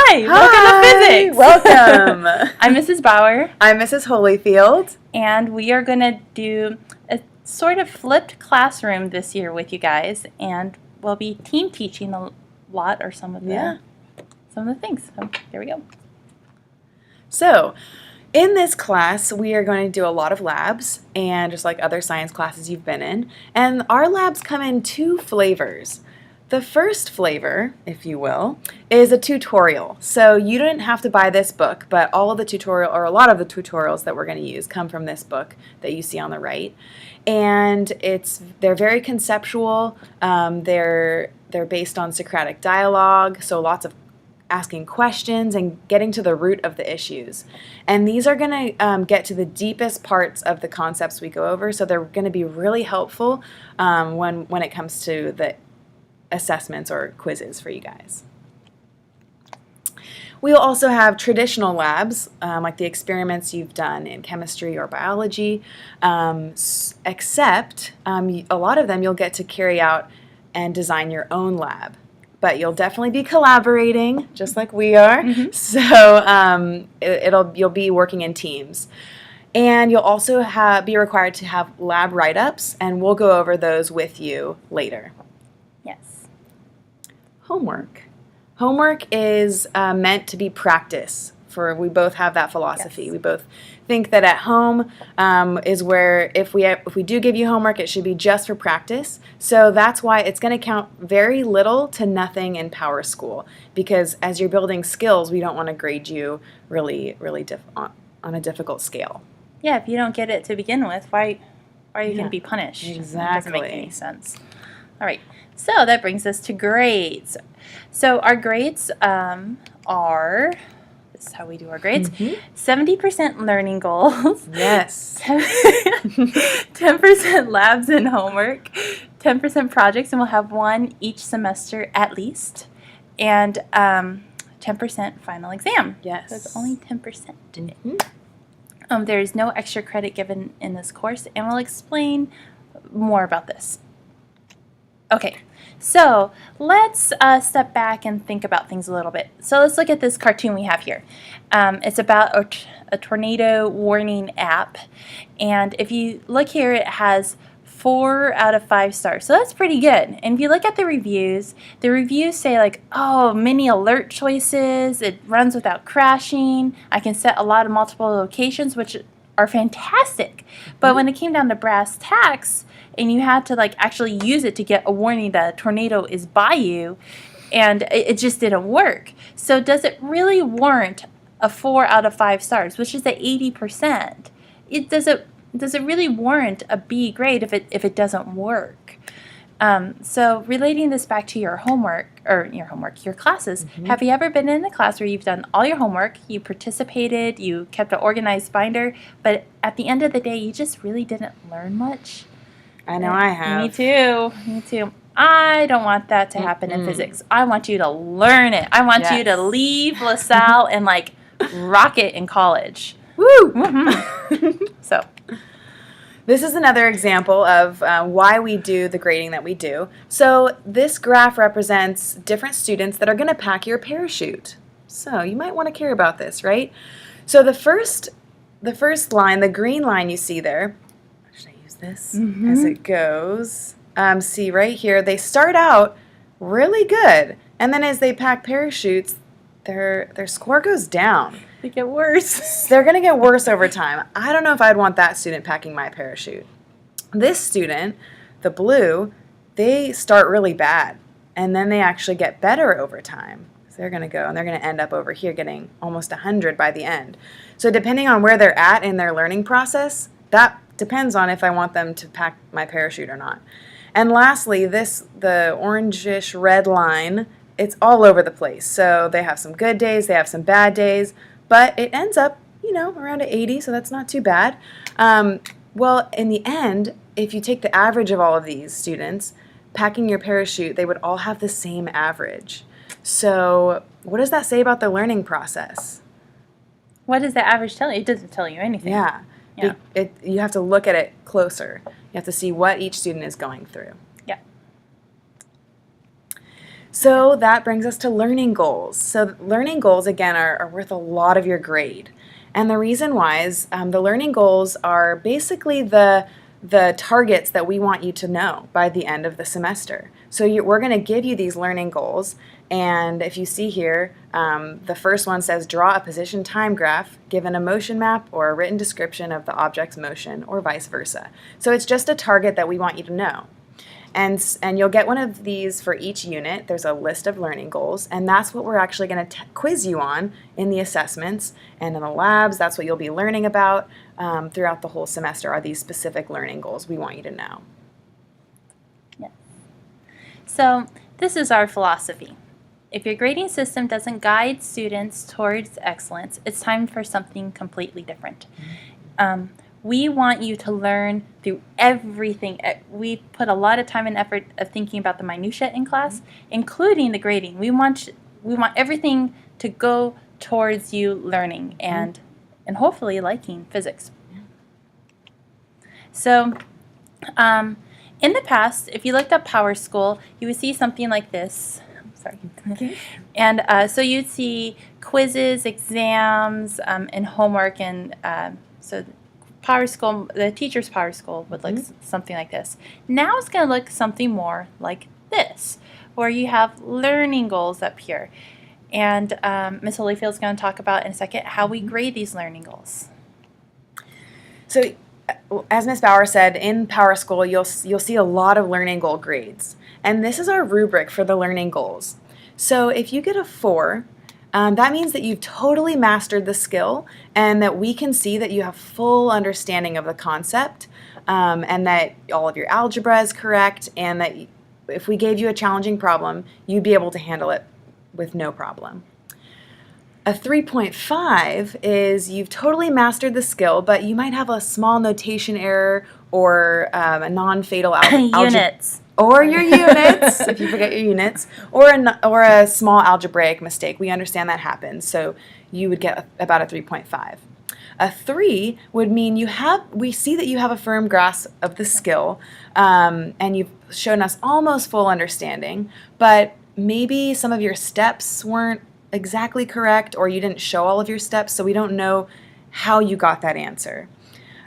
Hi, welcome to Physics. Welcome. I'm Mrs. Bauer, I'm Mrs. Holyfield. and we are going to do a sort of flipped classroom this year with you guys, and we'll be team teaching a lot or some of the things. So here we go. So, in this class, we are going to do a lot of labs, and just like other science classes you've been in. And our labs come in two flavors. The first flavor, if you will, is a tutorial. So you didn't have to buy this book, but all of the tutorial, or a lot of the tutorials that we're going to use come from this book that you see on the right. And they're very conceptual. They're based on Socratic dialogue, so lots of asking questions and getting to the root of the issues. And these are going to get to the deepest parts of the concepts we go over, so they're going to be really helpful when it comes to the assessments or quizzes for you guys. We'll also have traditional labs, like the experiments you've done in chemistry or biology, except a lot of them you'll get to carry out and design your own lab. But you'll definitely be collaborating, just like we are. Mm-hmm. So you'll be working in teams. And you'll also be required to have lab write-ups, and we'll go over those with you later. Yes. Homework. Homework is meant to be practice. We both have that philosophy. Yes. We both think that at home is where if we do give you homework, it should be just for practice. So that's why it's going to count very little to nothing in Power School, because as you're building skills, we don't want to grade you really on a difficult scale. Yeah, if you don't get it to begin with, why are you going to be punished? Exactly. It doesn't make any sense. All right, so that brings us to grades. So our grades are, this is how we do our grades, 70% learning goals. Yes. 10% labs and homework, 10% projects, and we'll have one each semester at least, and 10% final exam. Yes. So it's only 10%. There's no extra credit given in this course, and we'll explain more about this. Okay, so let's step back and think about things a little bit. So let's look at this cartoon we have here. It's about a tornado warning app, and if you look here, it has 4 out of 5 stars, so that's pretty good. And if you look at the reviews say like, oh, many alert choices, it runs without crashing, I can set a lot of multiple locations, which are fantastic. But when it came down to brass tacks, and you had to like actually use it to get a warning that a tornado is by you, and it just didn't work. So does it really warrant a 4 out of 5 stars, which is at 80%? Does it really warrant a B grade if it doesn't work? So relating this back to your classes, have you ever been in a class where you've done all your homework, you participated, you kept an organized binder, but at the end of the day, you just really didn't learn much? I know I have. Me too. I don't want that to happen in physics. I want you to learn it. I want you to leave LaSalle and like rock it in college. Woo! So this is another example of why we do the grading that we do. So this graph represents different students that are going to pack your parachute. So you might want to care about this, right? So the first line, the green line you see there, should I use this as it goes? See right here, they start out really good, and then as they pack parachutes, their score goes down. They get worse. They're going to get worse over time. I don't know if I'd want that student packing my parachute. This student, the blue, they start really bad, and then they actually get better over time. So they're going to go, and they're going to end up over here getting almost 100 by the end. So depending on where they're at in their learning process, that depends on if I want them to pack my parachute or not. And lastly, the orangish red line, it's all over the place. So they have some good days, they have some bad days, but it ends up, around 80, so that's not too bad. Well, in the end, if you take the average of all of these students packing your parachute, they would all have the same average. So what does that say about the learning process? What does the average tell you? It doesn't tell you anything. Yeah. You have to look at it closer. You have to see what each student is going through. Yeah. So that brings us to learning goals. So learning goals, again, are worth a lot of your grade. And the reason why is the learning goals are basically the targets that we want you to know by the end of the semester. So we're going to give you these learning goals, and if you see here, the first one says draw a position time graph given a motion map or a written description of the object's motion, or vice versa. So it's just a target that we want you to know. And you'll get one of these for each unit. There's a list of learning goals, and that's what we're actually going to quiz you on in the assessments and in the labs. That's what you'll be learning about throughout the whole semester, are these specific learning goals we want you to know. Yes. So this is our philosophy. If your grading system doesn't guide students towards excellence, it's time for something completely different. We want you to learn through everything. We put a lot of time and effort of thinking about the minutiae in class, including the grading. We want everything to go towards you learning and hopefully liking physics. So in the past, if you looked up Power School, you would see something like this. Sorry. Okay. And so you'd see quizzes, exams, and homework, and so Power School, the teacher's Power School would look something like this. Now it's going to look something more like this, where you have learning goals up here. And Ms. Holyfield is going to talk about in a second how we grade these learning goals. So as Ms. Bauer said, in Power School, you'll see a lot of learning goal grades. And this is our rubric for the learning goals. So if you get a 4, that means that you've totally mastered the skill and that we can see that you have full understanding of the concept, and that all of your algebra is correct, and that if we gave you a challenging problem, you'd be able to handle it with no problem. A 3.5 is you've totally mastered the skill, but you might have a small notation error or a non-fatal Units. Or your units, if you forget your units, or a small algebraic mistake. We understand that happens, so you would get about a 3.5. A 3 would mean we see that you have a firm grasp of the skill, and you've shown us almost full understanding, but maybe some of your steps weren't exactly correct, or you didn't show all of your steps, so we don't know how you got that answer.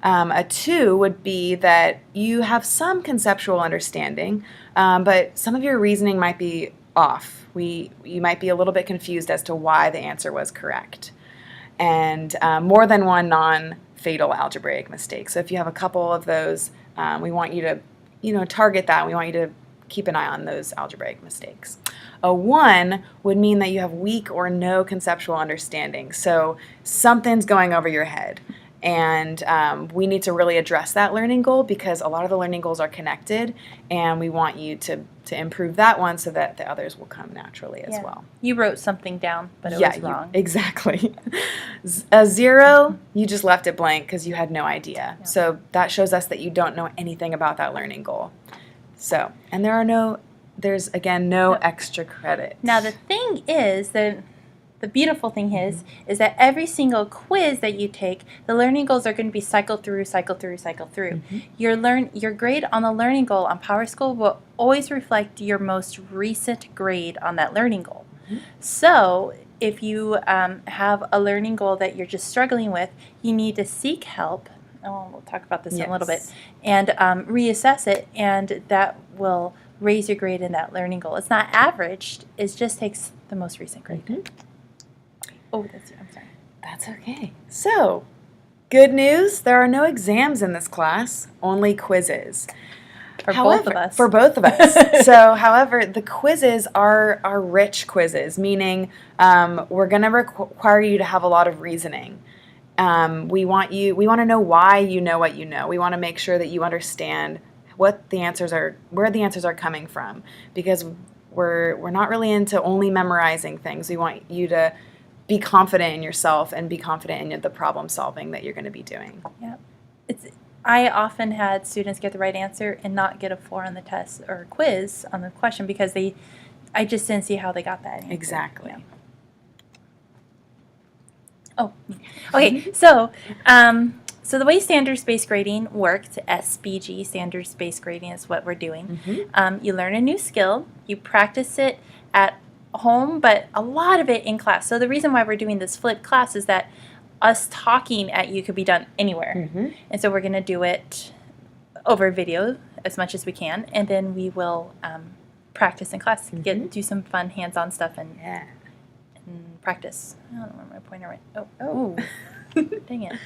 A 2 would be that you have some conceptual understanding, but some of your reasoning might be off. You might be a little bit confused as to why the answer was correct. And more than one non-fatal algebraic mistake. So if you have a couple of those, we want you to target that. We want you to keep an eye on those algebraic mistakes. A 1 would mean that you have weak or no conceptual understanding. So something's going over your head. And we need to really address that learning goal, because a lot of the learning goals are connected, and we want you to improve that one so that the others will come naturally as well. You wrote something down, but it was wrong. Exactly. A 0, you just left it blank because you had no idea. Yeah. So that shows us that you don't know anything about that learning goal. So, and there's again no extra credit. Now the thing is that the beautiful thing is that every single quiz that you take, the learning goals are going to be cycled through. Your grade on the learning goal on Power School will always reflect your most recent grade on that learning goal. So if you have a learning goal that you're just struggling with, you need to seek help. We'll talk about this in a little bit, and reassess it, and that will raise your grade in that learning goal. It's not averaged; it just takes the most recent grade. Oh, I'm sorry. That's okay. So, good news, there are no exams in this class, only quizzes. For both of us. For both of us. So, however, the quizzes are rich quizzes, meaning we're going to require you to have a lot of reasoning. We want to know why you know what you know. We want to make sure that you understand where the answers are coming from, because we're not really into only memorizing things. We want you to be confident in yourself and be confident in the problem solving that you're going to be doing. Yeah. I often had students get the right answer and not get a 4 on the test or quiz on the question because I just didn't see how they got that answer. Exactly. Yeah. Oh, okay. So the way standards-based grading works, SBG, standards-based grading is what we're doing. You learn a new skill, you practice it at home, but a lot of it in class. So the reason why we're doing this flipped class is that us talking at you could be done anywhere. And so we're going to do it over video as much as we can, and then we will practice in class, do some fun hands-on stuff and practice. I don't know where my pointer went. Oh, dang it.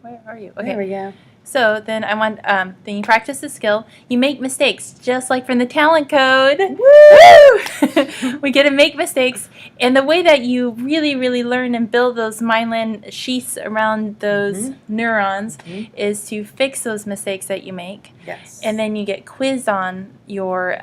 Where are you? Okay. There we go. So then I want, then you practice the skill. You make mistakes, just like from the talent code. Woo! We get to make mistakes. And the way that you really, really learn and build those myelin sheaths around those neurons is to fix those mistakes that you make. Yes. And then you get quizzed on your,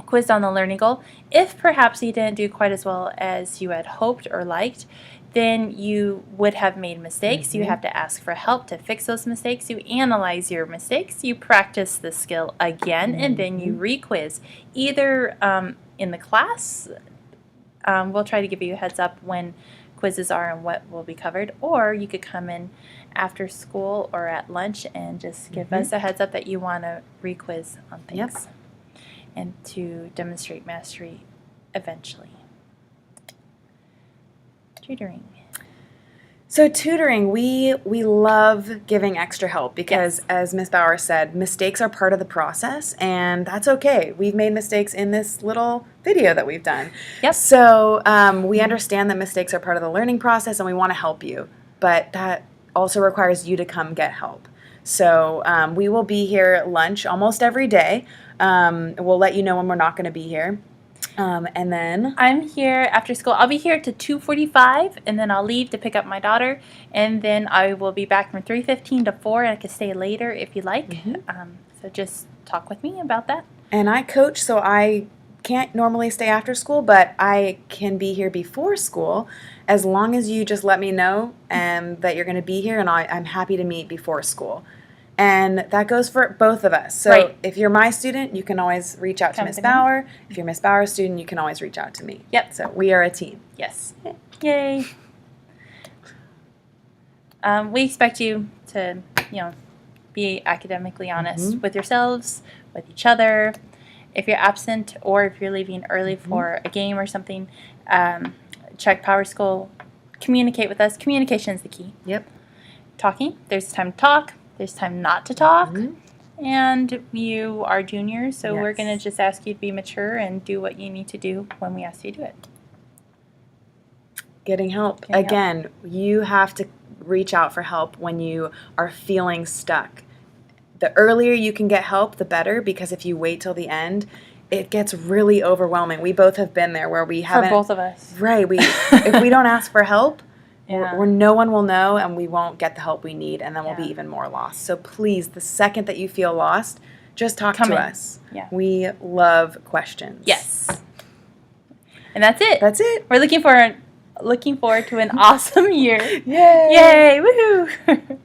quizzed on the learning goal. If perhaps you didn't do quite as well as you had hoped or liked, then you would have made mistakes. You have to ask for help to fix those mistakes. You analyze your mistakes. You practice the skill again, and then you re-quiz. Either in the class, we'll try to give you a heads up when quizzes are and what will be covered, or you could come in after school or at lunch and just give us a heads up that you want to re-quiz on things and to demonstrate mastery eventually. Tutoring. So tutoring, we love giving extra help because, as Miss Bauer said, mistakes are part of the process, and that's okay. We've made mistakes in this little video that we've done. Yep. So we understand that mistakes are part of the learning process, and we want to help you, but that also requires you to come get help. So we will be here at lunch almost every day. We'll let you know when we're not going to be here. And then I'm here after school. I'll be here to 2:45, and then I'll leave to pick up my daughter, and then I will be back from 3:15 to 4, and I can stay later if you like. So just talk with me about that. And I coach, so I can't normally stay after school, but I can be here before school as long as you just let me know that you're going to be here, and I'm happy to meet before school. And that goes for both of us. So if you're my student, you can always reach out to Miss Bauer. If you're Miss Bauer's student, you can always reach out to me. Yep. So we are a team. Yes. Yay. We expect you to, be academically honest with yourselves, with each other. If you're absent or if you're leaving early for a game or something, check Power School. Communicate with us. Communication is the key. Yep. Talking. There's time to talk. There's time not to talk, and you are juniors, so we're going to just ask you to be mature and do what you need to do when we ask you to do it. Getting help. Again, you have to reach out for help when you are feeling stuck. The earlier you can get help, the better, because if you wait till the end, it gets really overwhelming. We both have been there where we haven't. For both of us. Right. If we don't ask for help, where no one will know and we won't get the help we need, and then we'll be even more lost. So please, the second that you feel lost, just talk to us. Yeah. We love questions. Yes. And that's it. That's it. We're looking forward to an awesome year. Yay! Yay! Woohoo!